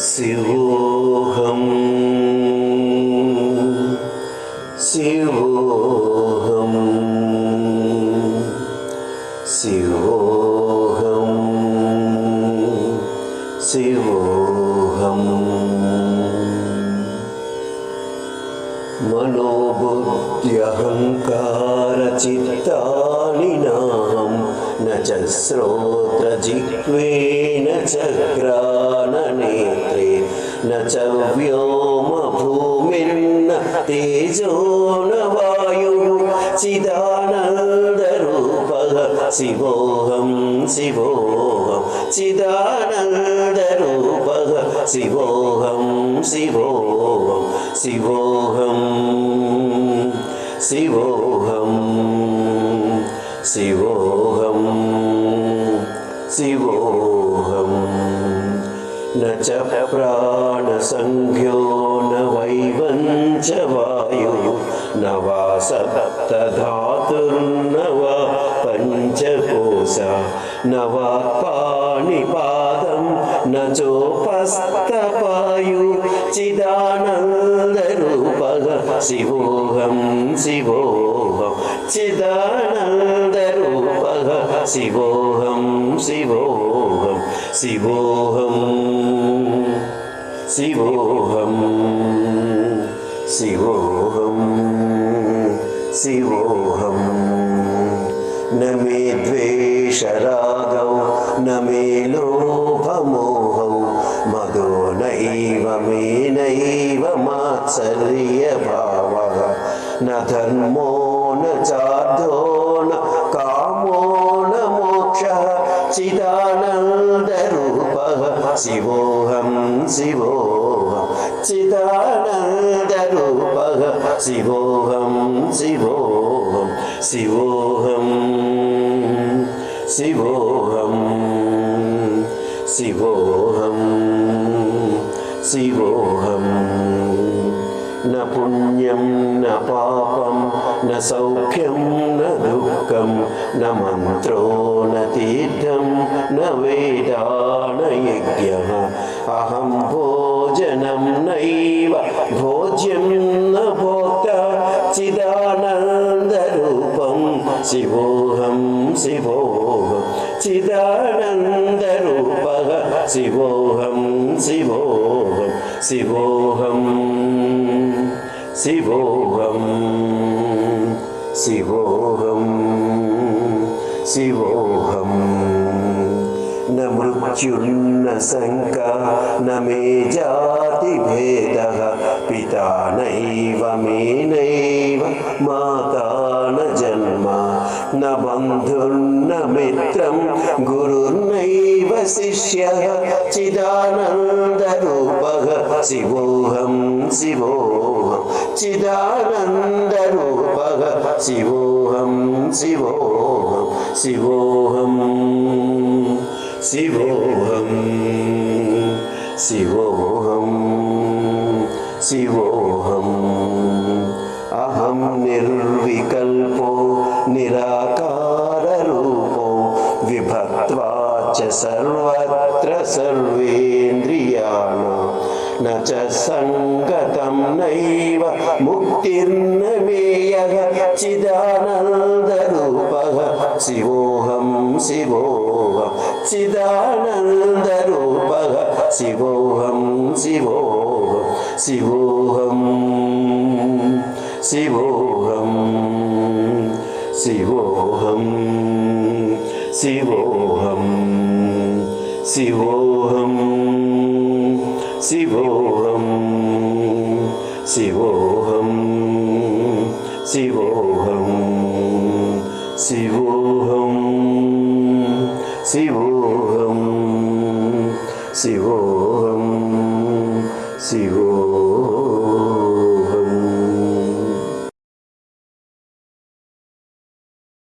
शिवोऽहं शिवोऽहं शिवोऽहं शिवोऽहं मनोबुद्ध्यहङ्कारचित्तानि नाहं न च श्रोत्रजिह्वे न च घ्राणनेत्रे न च व्योमभूमिर्न तेजो न वायुः चिदानन्दरूपः शिवोऽहं शिवोऽहं चिदानन्दरूपः शिवोऽहं शिवोऽहं शिवोऽहं शिवोऽहं शिवोऽहं शिवोऽहं न च प्राणसंज्ञो न वैवञ्च वायुः न वा सप्तधातुर्न वा पञ्चकोशा न वा पाणिपादं न चोपस्थपायुः चिदानन्दरूपः शिवोऽहं शिवोऽहं चिदानन्दरूपः शिवोऽहं शिवोऽहं शिवोऽहं शिवोऽहं शिवोऽहं शिवोऽहं न मे द्वेषरागौ न मे लोभमोहौ मदो नैव मे नैव मात्सर्यभावः न धर्मो न चार्धो न कामो न मोक्षः चिदानन्दरूपः शिवोऽहं शिवोऽहं चिदानन्दरूपः शिवोऽहं शिवोऽहं शिवोऽहं शिवोऽहं शिवोऽहं शिवोऽहं न पुण्यं न पापं न सौख्यं न दुःखं न मन्त्रो न तीर्थं न वेदा न यज्ञः अहं भोजनं नैव भोज्यं न भोक्ता चिदानन्दरूपं शिवोऽहं शिवोऽहं चिदानन्दरूपः शिवोऽहं शिवोऽहं शिवोऽहं शिवोऽहं शिवोऽहं शिवोऽहं न मृत्युर्न शङ्का न मे जातिभेदः पिता नैव मे नैव माता न जन्म न बन्धुर्न मित्रं गुरुर्नैव शिष्यः चिदानन्दरूपः शिवोऽहं शिवोऽहं चिदानन्दरूपः शिवोऽहं शिवोऽहं शिवोऽहं शिवोऽहं शिवोऽहं शिवोऽहम् अहं निर्विकल्पो निराकाररूपो विभक्त्वा च सर्वत्र सर्वेन्द्रियाणां न च सङ्गतं नैव मुक्तिर्न मेयः चिदानन्दरूपः शिवोऽहं शिवोऽहं चिदानन्दरूपः शिवोऽहं शिवोऽहं शिवोऽहं शिवोऽहं शिवोऽहं शिवोऽहं शिवोऽहं शिवोऽहं शिवोऽहं शिवोऽहं शिवोऽहं शिवोऽहं शिवोऽहं शिवोऽहं